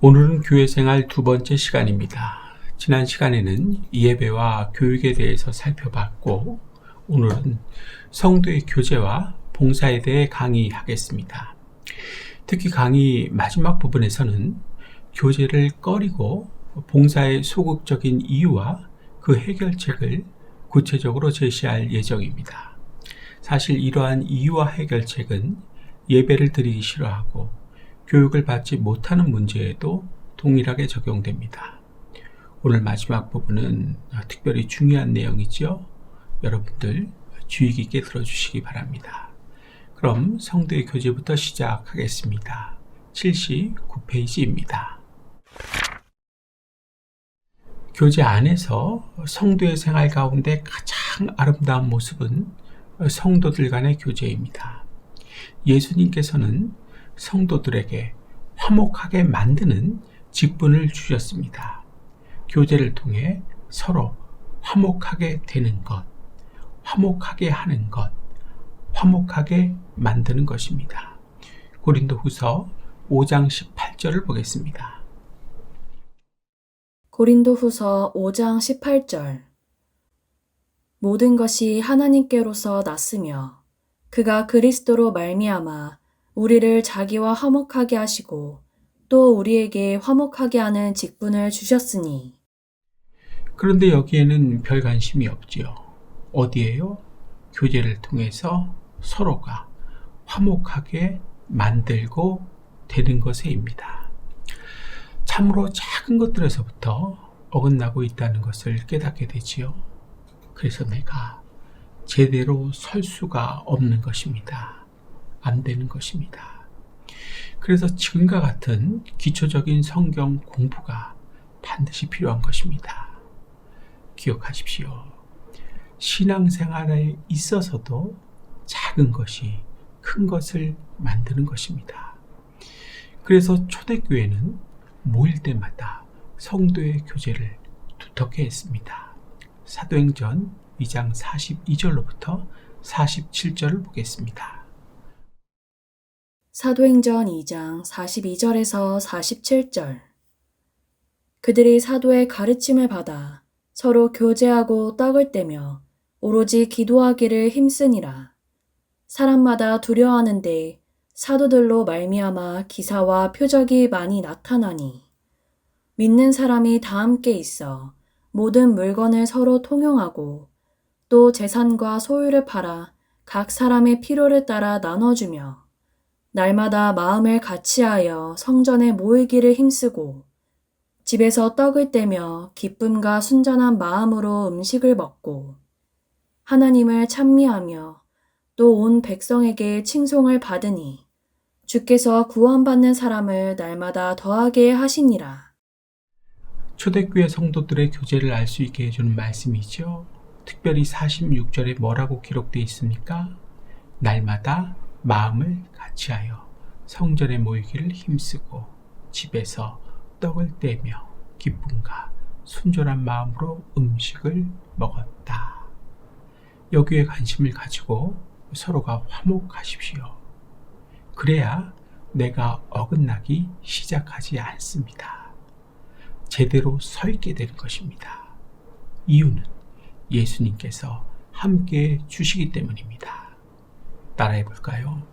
오늘은 교회 생활 두 번째 시간입니다. 지난 시간에는 예배와 교육에 대해서 살펴봤고, 오늘은 성도의 교제와 봉사에 대해 강의하겠습니다. 특히 강의 마지막 부분에서는 교제를 꺼리고 봉사의 소극적인 이유와 그 해결책을 구체적으로 제시할 예정입니다. 사실 이러한 이유와 해결책은 예배를 드리기 싫어하고 교육을 받지 못하는 문제에도 동일하게 적용됩니다. 오늘 마지막 부분은 특별히 중요한 내용이죠. 여러분들 주의 깊게 들어주시기 바랍니다. 그럼 성도의 교제부터 시작하겠습니다. 79페이지입니다. 교제 안에서 성도의 생활 가운데 가장 아름다운 모습은 성도들 간의 교제입니다. 예수님께서는 성도들에게 화목하게 만드는 직분을 주셨습니다. 교제를 통해 서로 화목하게 되는 것, 화목하게 하는 것, 화목하게 만드는 것입니다. 고린도후서 5장 18절을 보겠습니다. 고린도후서 5장 18절. 모든 것이 하나님께로서 났으며 그가 그리스도로 말미암아 우리를 자기와 화목하게 하시고 또 우리에게 화목하게 하는 직분을 주셨으니. 그런데 여기에는 별 관심이 없지요. 어디에요? 교제를 통해서 서로가 화목하게 만들고 되는 것에입니다. 참으로 작은 것들에서부터 어긋나고 있다는 것을 깨닫게 되지요. 그래서 내가 제대로 설 수가 없는 것입니다. 안 되는 것입니다. 그래서 지금과 같은 기초적인 성경 공부가 반드시 필요한 것입니다. 기억하십시오. 신앙생활에 있어서도 작은 것이 큰 것을 만드는 것입니다. 그래서 초대교회는 모일 때마다 성도의 교제를 두텁게 했습니다. 사도행전 2장 42절로부터 47절을 보겠습니다. 사도행전 2장 42절에서 47절. 그들이 사도의 가르침을 받아 서로 교제하고 떡을 떼며 오로지 기도하기를 힘쓰니라. 사람마다 두려워하는데 사도들로 말미암아 기사와 표적이 많이 나타나니 믿는 사람이 다 함께 있어 모든 물건을 서로 통용하고 또 재산과 소유를 팔아 각 사람의 필요를 따라 나눠주며 날마다 마음을 같이하여 성전에 모이기를 힘쓰고 집에서 떡을 떼며 기쁨과 순전한 마음으로 음식을 먹고 하나님을 찬미하며 또 온 백성에게 칭송을 받으니 주께서 구원받는 사람을 날마다 더하게 하시니라. 초대교회 성도들의 교제를 알 수 있게 해주는 말씀이죠. 특별히 46절에 뭐라고 기록되어 있습니까? 날마다 마음을 같이하여 성전에 모이기를 힘쓰고 집에서 떡을 떼며 기쁨과 순전한 마음으로 음식을 먹었다. 여기에 관심을 가지고 서로가 화목하십시오. 그래야 내가 어긋나기 시작하지 않습니다. 제대로 서 있게 되는 것입니다. 이유는 예수님께서 함께 주시기 때문입니다. 따라해 볼까요?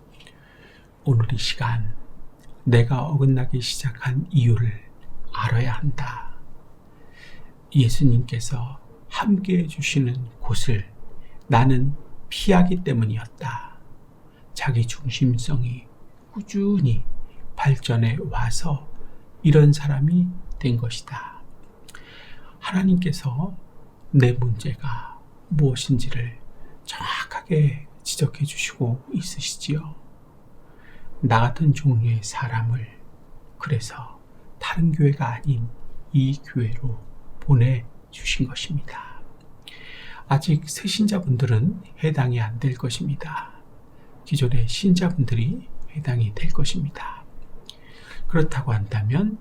오늘 이 시간 내가 어긋나기 시작한 이유를 알아야 한다. 예수님께서 함께 해주시는 곳을 나는 피하기 때문이었다. 자기 중심성이 꾸준히 발전해 와서 이런 사람이 된 것이다. 하나님께서 내 문제가 무엇인지를 정확하게 지적해 주시고 있으시지요. 나 같은 종류의 사람을 그래서 다른 교회가 아닌 이 교회로 보내주신 것입니다. 아직 새 신자분들은 해당이 안 될 것입니다. 기존의 신자분들이 해당이 될 것입니다. 그렇다고 한다면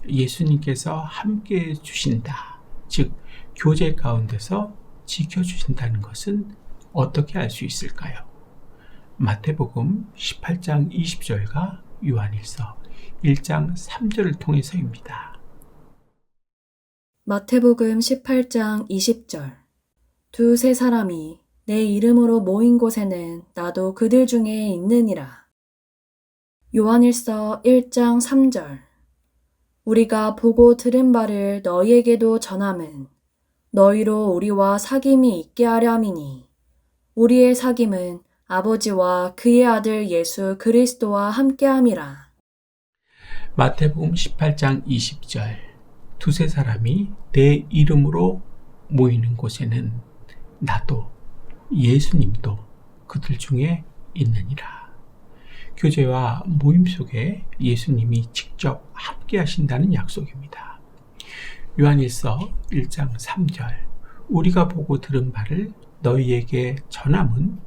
예수님께서 함께 주신다, 즉 교제 가운데서 지켜주신다는 것은 어떻게 알 수 있을까요? 마태복음 18장 20절과 요한일서 1장 3절을 통해서입니다. 마태복음 18장 20절. 두세 사람이 내 이름으로 모인 곳에는 나도 그들 중에 있느니라. 요한일서 1장 3절. 우리가 보고 들은 바를 너희에게도 전함은 너희로 우리와 사귐이 있게 하려 함이니 우리의 사귐은 아버지와 그의 아들 예수 그리스도와 함께함이라. 마태복음 18장 20절. 두세 사람이 내 이름으로 모이는 곳에는 나도 예수님도 그들 중에 있느니라. 교제와 모임 속에 예수님이 직접 함께 하신다는 약속입니다. 요한일서 1장 3절. 우리가 보고 들은 바를 너희에게 전함은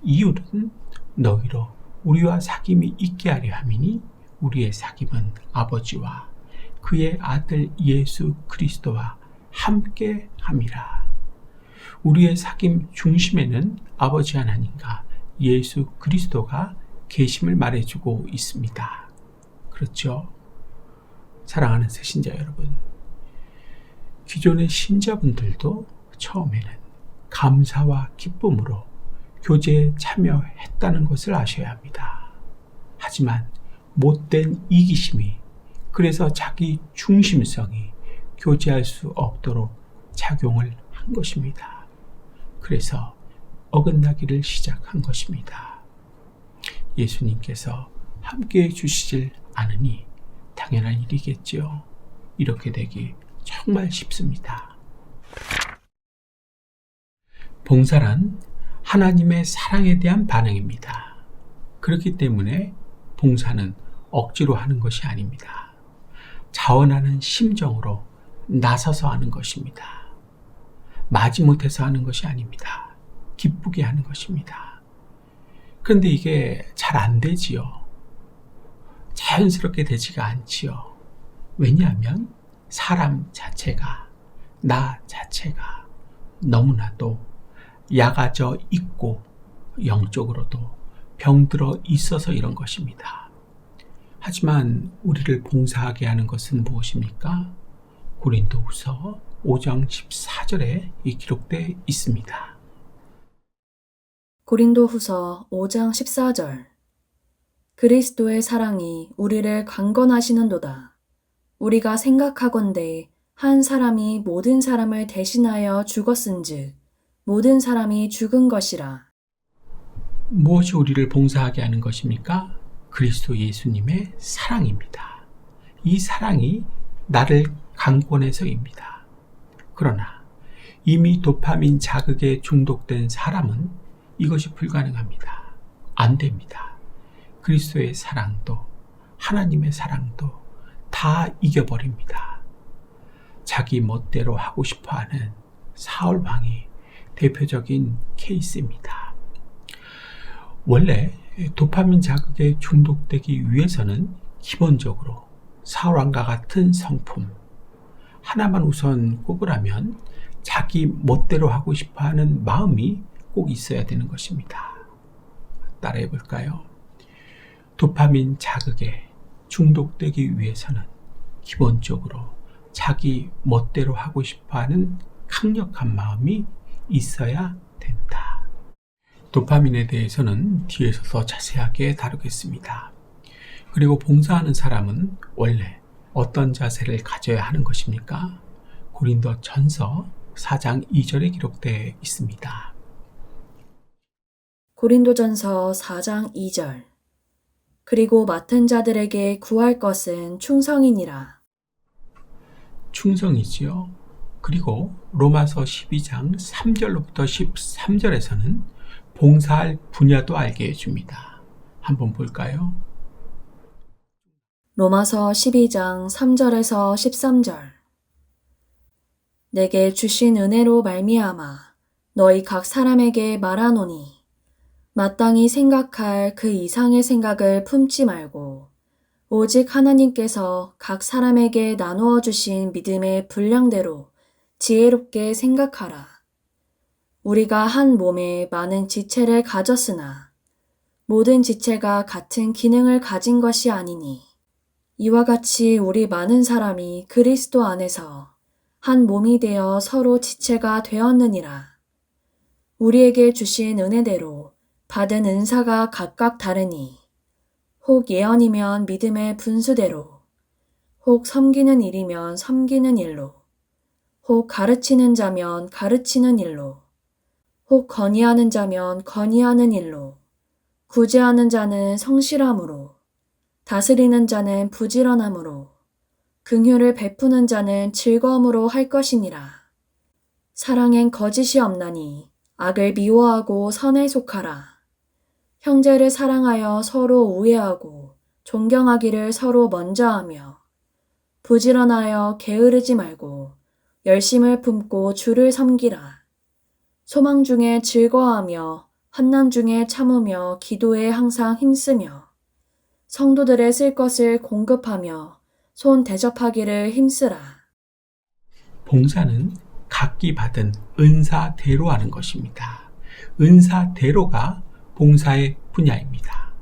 이유는 너희로 우리와 사귐이 있게 하려 함이니 우리의 사귐은 아버지와 그의 아들 예수 그리스도와 함께 함이라. 우리의 사귐 중심에는 아버지 하나님과 예수 그리스도가 계심을 말해주고 있습니다. 그렇죠? 사랑하는 새신자 여러분, 기존의 신자분들도 처음에는 감사와 기쁨으로 교제에 참여했다는 것을 아셔야 합니다. 하지만 못된 이기심이, 그래서 자기 중심성이 교제할 수 없도록 작용을 한 것입니다. 그래서 어긋나기를 시작한 것입니다. 예수님께서 함께해 주시질 않으니 당연한 일이겠지요. 이렇게 되기 정말 쉽습니다. 봉사란 하나님의 사랑에 대한 반응입니다. 그렇기 때문에 봉사는 억지로 하는 것이 아닙니다. 자원하는 심정으로 나서서 하는 것입니다. 마지못해서 하는 것이 아닙니다. 기쁘게 하는 것입니다. 그런데 이게 잘 안 되지요. 자연스럽게 되지가 않지요. 왜냐하면 사람 자체가, 나 자체가 너무나도 약아져 있고 영적으로도 병들어 있어서 이런 것입니다. 하지만 우리를 봉사하게 하는 것은 무엇입니까? 고린도후서 5장 14절에 기록되어 있습니다. 고린도후서 5장 14절. 그리스도의 사랑이 우리를 강건하시는도다. 우리가 생각하건대 한 사람이 모든 사람을 대신하여 죽었은즉 모든 사람이 죽은 것이라. 무엇이 우리를 봉사하게 하는 것입니까? 그리스도 예수님의 사랑입니다. 이 사랑이 나를 강권해서입니다. 그러나 이미 도파민 자극에 중독된 사람은 이것이 불가능합니다. 안 됩니다. 그리스도의 사랑도 하나님의 사랑도 다 이겨버립니다. 자기 멋대로 하고 싶어하는 사울 왕이 대표적인 케이스입니다. 원래 도파민 자극에 중독되기 위해서는 기본적으로 사울 왕과 같은 성품 하나만 우선 꼽으라면 자기 멋대로 하고 싶어하는 마음이 꼭 있어야 되는 것입니다. 따라해 볼까요? 도파민 자극에 중독되기 위해서는 기본적으로 자기 멋대로 하고 싶어하는 강력한 마음이 있어야 된다. 도파민에 대해서는 뒤에서 더 자세하게 다루겠습니다. 그리고 봉사하는 사람은 원래 어떤 자세를 가져야 하는 것입니까? 고린도전서 4장 2절에 기록되어 있습니다. 고린도전서 4장 2절. 그리고 맡은 자들에게 구할 것은 충성이니라. 충성이지요. 그리고 로마서 12장 3절로부터 13절에서는 봉사할 분야도 알게 해줍니다. 한번 볼까요? 로마서 12장 3절에서 13절. 내게 주신 은혜로 말미암아 너희 각 사람에게 말하노니 마땅히 생각할 그 이상의 생각을 품지 말고 오직 하나님께서 각 사람에게 나누어 주신 믿음의 분량대로 지혜롭게 생각하라. 우리가 한 몸에 많은 지체를 가졌으나 모든 지체가 같은 기능을 가진 것이 아니니 이와 같이 우리 많은 사람이 그리스도 안에서 한 몸이 되어 서로 지체가 되었느니라. 우리에게 주신 은혜대로 받은 은사가 각각 다르니 혹 예언이면 믿음의 분수대로, 혹 섬기는 일이면 섬기는 일로, 혹 가르치는 자면 가르치는 일로, 혹 건의하는 자면 건의하는 일로, 구제하는 자는 성실함으로, 다스리는 자는 부지런함으로, 긍휼을 베푸는 자는 즐거움으로 할 것이니라. 사랑엔 거짓이 없나니 악을 미워하고 선에 속하라. 형제를 사랑하여 서로 우애하고 존경하기를 서로 먼저 하며 부지런하여 게으르지 말고 열심을 품고 주를 섬기라. 소망 중에 즐거워하며 환난 중에 참으며 기도에 항상 힘쓰며 성도들의 쓸 것을 공급하며 손 대접하기를 힘쓰라. 봉사는 각기 받은 은사대로 하는 것입니다. 은사대로가 봉사의 분야입니다.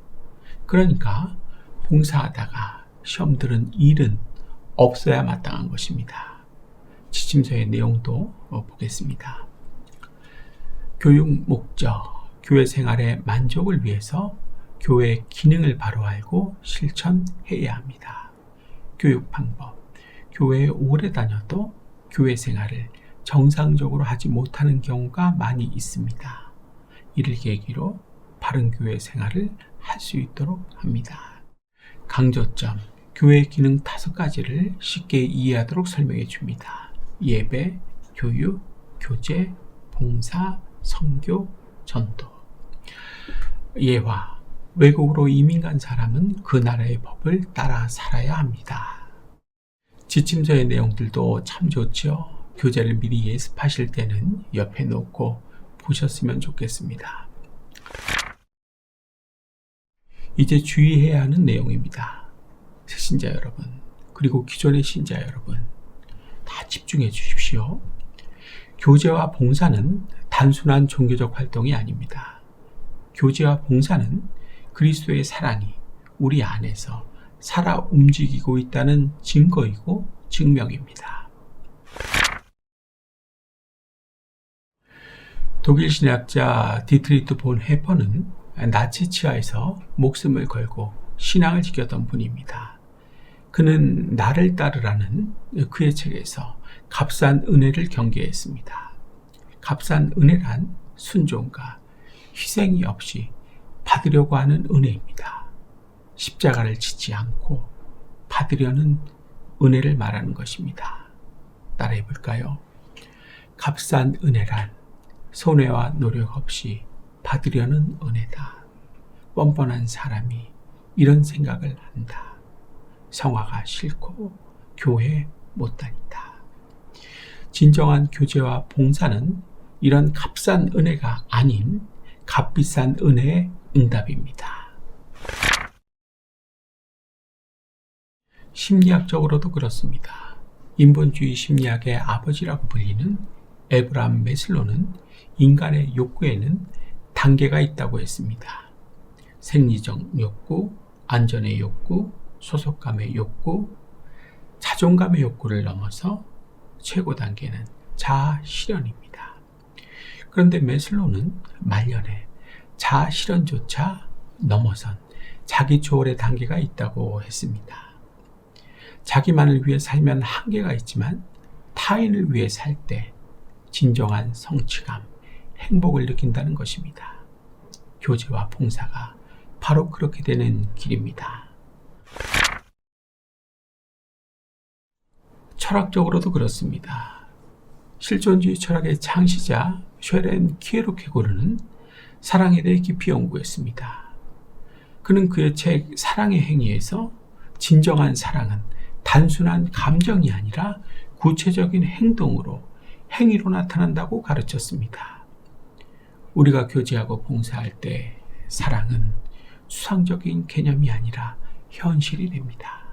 그러니까 봉사하다가 시험 들은 일은 없어야 마땅한 것입니다. 지침서의 내용도 보겠습니다. 교육 목적, 교회 생활의 만족을 위해서 교회의 기능을 바로 알고 실천해야 합니다. 교육 방법, 교회에 오래 다녀도 교회 생활을 정상적으로 하지 못하는 경우가 많이 있습니다. 이를 계기로 바른 교회 생활을 할 수 있도록 합니다. 강조점, 교회의 기능 5가지를 쉽게 이해하도록 설명해 줍니다. 예배, 교육, 교제, 봉사, 선교, 전도. 예화, 외국으로 이민 간 사람은 그 나라의 법을 따라 살아야 합니다. 지침서의 내용들도 참 좋죠. 교재를 미리 예습하실 때는 옆에 놓고 보셨으면 좋겠습니다. 이제 주의해야 하는 내용입니다. 새신자 여러분, 그리고 기존의 신자 여러분, 다 집중해 주십시오. 교제와 봉사는 단순한 종교적 활동이 아닙니다. 교제와 봉사는 그리스도의 사랑이 우리 안에서 살아 움직이고 있다는 증거이고 증명입니다. 독일 신학자 디트리트 본 헤퍼는 나치 치하에서 목숨을 걸고 신앙을 지켰던 분입니다. 그는 나를 따르라는 그의 책에서 값싼 은혜를 경계했습니다. 값싼 은혜란 순종과 희생이 없이 받으려고 하는 은혜입니다. 십자가를 지지 않고 받으려는 은혜를 말하는 것입니다. 따라해 볼까요? 값싼 은혜란 손해와 노력 없이 받으려는 은혜다. 뻔뻔한 사람이 이런 생각을 한다. 성화가 싫고 교회 못 다닌다. 진정한 교제와 봉사는 이런 값싼 은혜가 아닌 값비싼 은혜의 응답입니다. 심리학적으로도 그렇습니다. 인본주의 심리학의 아버지라고 불리는 에브라함 매슬로는 인간의 욕구에는 단계가 있다고 했습니다. 생리적 욕구, 안전의 욕구, 소속감의 욕구, 자존감의 욕구를 넘어서 최고 단계는 자아 실현입니다. 그런데 매슬로는 말년에 자아 실현조차 넘어선 자기 초월의 단계가 있다고 했습니다. 자기만을 위해 살면 한계가 있지만 타인을 위해 살 때 진정한 성취감, 행복을 느낀다는 것입니다. 교제와 봉사가 바로 그렇게 되는 길입니다. 철학적으로도 그렇습니다. 실존주의 철학의 창시자 쉐렌 키에로케고르는 사랑에 대해 깊이 연구했습니다. 그는 그의 책 사랑의 행위에서 진정한 사랑은 단순한 감정이 아니라 구체적인 행위로 나타난다고 가르쳤습니다. 우리가 교제하고 봉사할 때 사랑은 수상적인 개념이 아니라 현실이 됩니다.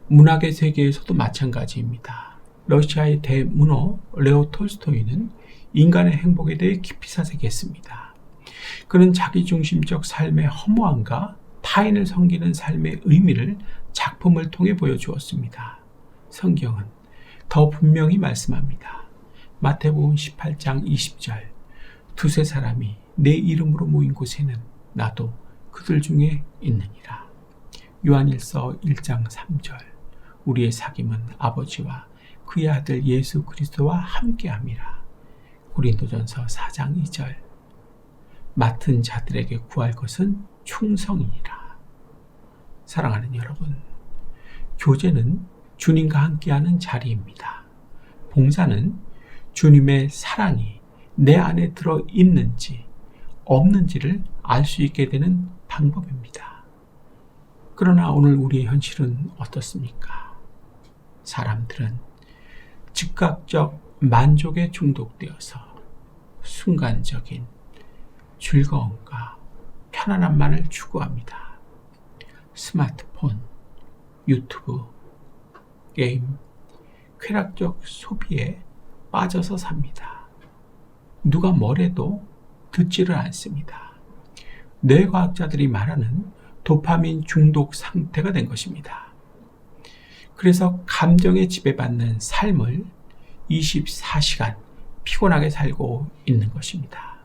문학의 세계에서도 마찬가지입니다. 러시아의 대문호 레오 톨스토이는 인간의 행복에 대해 깊이 사색했습니다. 그는 자기중심적 삶의 허무함과 타인을 섬기는 삶의 의미를 작품을 통해 보여주었습니다. 성경은 더 분명히 말씀합니다. 마태복음 18장 20절 두세 사람이 내 이름으로 모인 곳에는 나도 그들 중에 있느니라. 요한일서 1장 3절 우리의 사귐은 아버지와 그의 아들 예수 그리스도와 함께함이라. 고린도전서 4장 2절 맡은 자들에게 구할 것은 충성이니라. 사랑하는 여러분, 교제는 주님과 함께하는 자리입니다. 봉사는 주님의 사랑이 내 안에 들어 있는지 없는지를 알 수 있게 되는 방법입니다. 그러나 오늘 우리의 현실은 어떻습니까? 사람들은 즉각적 만족에 중독되어서 순간적인 즐거움과 편안함만을 추구합니다. 스마트폰, 유튜브, 게임, 쾌락적 소비에 빠져서 삽니다. 누가 뭐래도 듣지를 않습니다. 뇌과학자들이 말하는 도파민 중독 상태가 된 것입니다. 그래서 감정에 지배받는 삶을 24시간 피곤하게 살고 있는 것입니다.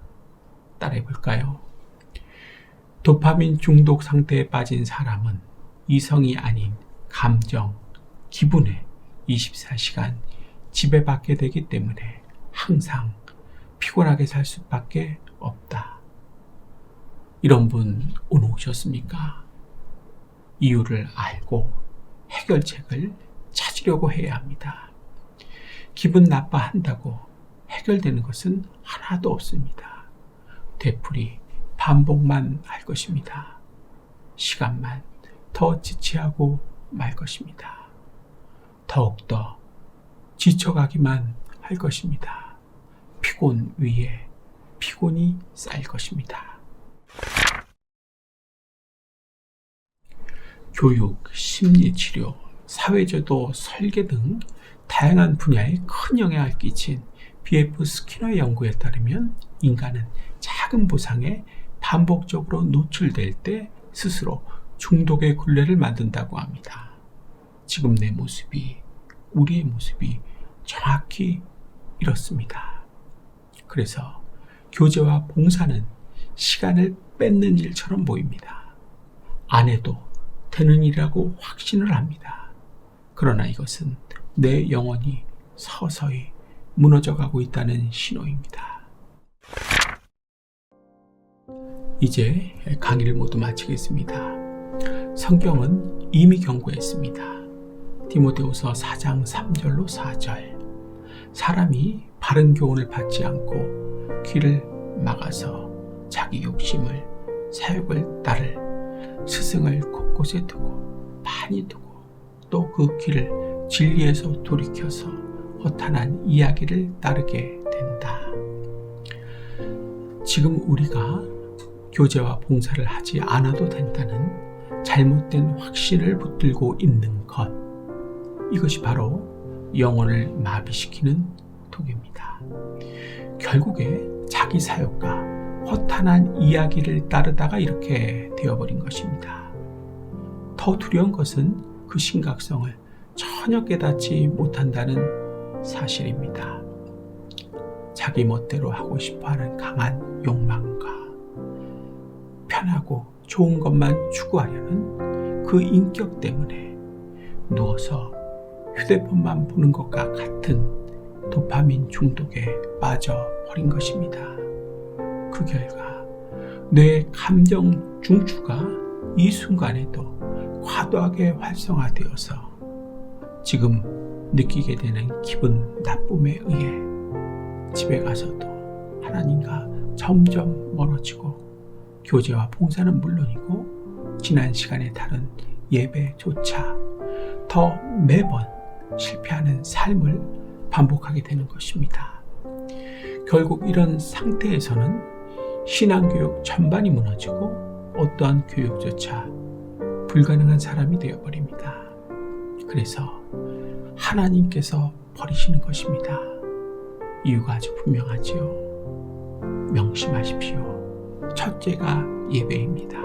따라해 볼까요? 도파민 중독 상태에 빠진 사람은 이성이 아닌 감정, 기분에 24시간 지배받게 되기 때문에 항상 피곤하게 살 수밖에 없다. 이런 분 오늘 오셨습니까? 이유를 알고 해결책을 찾으려고 해야 합니다. 기분 나빠한다고 해결되는 것은 하나도 없습니다. 되풀이 반복만 할 것입니다. 시간만 더 지체하고 말 것입니다. 더욱더 지쳐가기만 할 것입니다. 피곤 위에 피곤이 쌓일 것입니다. 교육, 심리치료, 사회제도, 설계 등 다양한 분야에 큰 영향을 끼친 B.F. 스키너의 연구에 따르면 인간은 작은 보상에 반복적으로 노출될 때 스스로 중독의 굴레를 만든다고 합니다. 지금 내 모습이, 우리의 모습이 정확히 이렇습니다. 그래서 교제와 봉사는 시간을 뺏는 일처럼 보입니다. 안 해도 되는 일이라고 확신을 합니다. 그러나 이것은 내 영혼이 서서히 무너져가고 있다는 신호입니다. 이제 강의를 모두 마치겠습니다. 성경은 이미 경고했습니다. 디모데후서 4장 3절로 4절 사람이 바른 교훈을 받지 않고 귀를 막아서 자기 욕심을 사욕을 따를 스승을 곳곳에 두고 많이 두고 또 그 귀를 진리에서 돌이켜서 허탄한 이야기를 따르게 된다. 지금 우리가 교제와 봉사를 하지 않아도 된다는 잘못된 확신을 붙들고 있는 것, 이것이 바로 영혼을 마비시키는 독입니다. 결국에 자기 사욕과 허탄한 이야기를 따르다가 이렇게 되어버린 것입니다. 더 두려운 것은 그 심각성을 전혀 깨닫지 못한다는 사실입니다. 자기 멋대로 하고 싶어하는 강한 욕망과 편하고 좋은 것만 추구하려는 그 인격 때문에 누워서 휴대폰만 보는 것과 같은 도파민 중독에 빠져버린 것입니다. 그 결과 뇌의 감정 중추가 이 순간에도 과도하게 활성화되어서 지금 느끼게 되는 기분 나쁨에 의해 집에 가서도 하나님과 점점 멀어지고 교제와 봉사는 물론이고 지난 시간에 다룬 예배조차 더 매번 실패하는 삶을 반복하게 되는 것입니다. 결국 이런 상태에서는 신앙교육 전반이 무너지고 어떠한 교육조차 불가능한 사람이 되어버립니다. 그래서 하나님께서 버리시는 것입니다. 이유가 아주 분명하지요. 명심하십시오. 첫째가 예배입니다.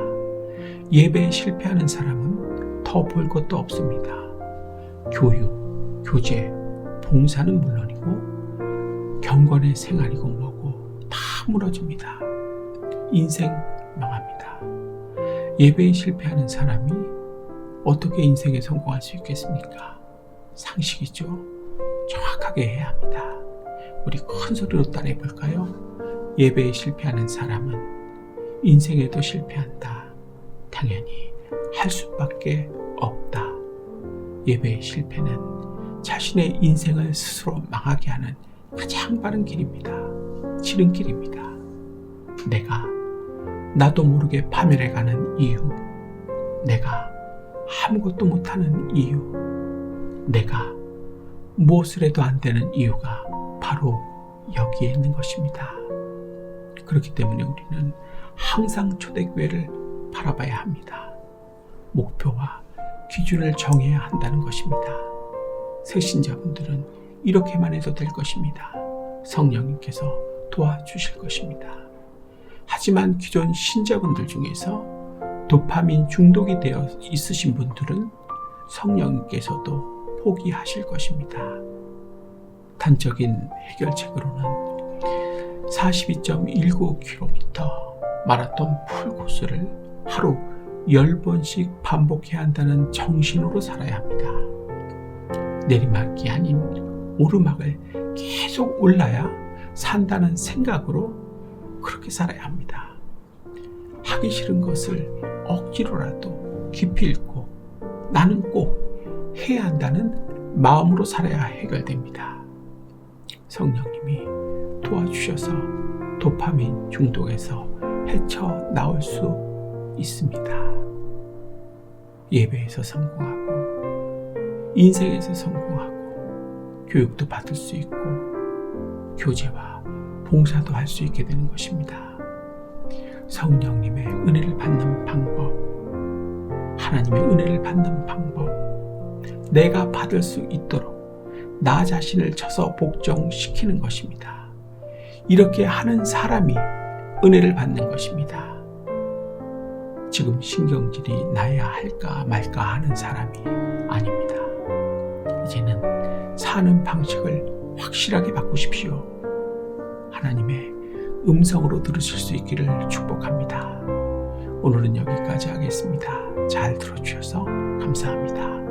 예배에 실패하는 사람은 더 볼 것도 없습니다. 교육, 교제, 봉사는 물론이고 경건의 생활이고 뭐고 다 무너집니다. 인생 망합니다. 예배에 실패하는 사람이 어떻게 인생에 성공할 수 있겠습니까? 상식이죠. 정확하게 해야 합니다. 우리 큰 소리로 따라해 볼까요? 예배에 실패하는 사람은 인생에도 실패한다. 당연히 할 수밖에 없다. 예배의 실패는 자신의 인생을 스스로 망하게 하는 가장 빠른 길입니다. 지름길입니다. 나도 모르게 파멸해가는 이유, 내가 아무것도 못하는 이유, 내가 무엇을 해도 안 되는 이유가 바로 여기에 있는 것입니다. 그렇기 때문에 우리는 항상 초대교회를 바라봐야 합니다. 목표와 기준을 정해야 한다는 것입니다. 새신자분들은 이렇게만 해도 될 것입니다. 성령님께서 도와주실 것입니다. 하지만 기존 신자분들 중에서 도파민 중독이 되어 있으신 분들은 성령님께서도 포기하실 것입니다. 단적인 해결책으로는 42.19km 마라톤 풀코스를 하루 10번씩 반복해야 한다는 정신으로 살아야 합니다. 내리막이 아닌 오르막을 계속 올라야 산다는 생각으로 그렇게 살아야 합니다. 하기 싫은 것을 억지로라도 깊이 읽고 나는 꼭 해야 한다는 마음으로 살아야 해결됩니다. 성령님이 도와주셔서 도파민 중독에서 헤쳐나올 수 있습니다. 예배에서 성공하고 인생에서 성공하고 교육도 받을 수 있고 교제와 봉사도 할 수 있게 되는 것입니다. 성령님의 은혜를 받는 방법, 하나님의 은혜를 받는 방법, 내가 받을 수 있도록 나 자신을 쳐서 복종시키는 것입니다. 이렇게 하는 사람이 은혜를 받는 것입니다. 지금 신경질이 나야 할까 말까 하는 사람이 아닙니다. 이제는 사는 방식을 확실하게 바꾸십시오. 하나님의 음성으로 들으실 수 있기를 축복합니다. 오늘은 여기까지 하겠습니다. 잘 들어주셔서 감사합니다.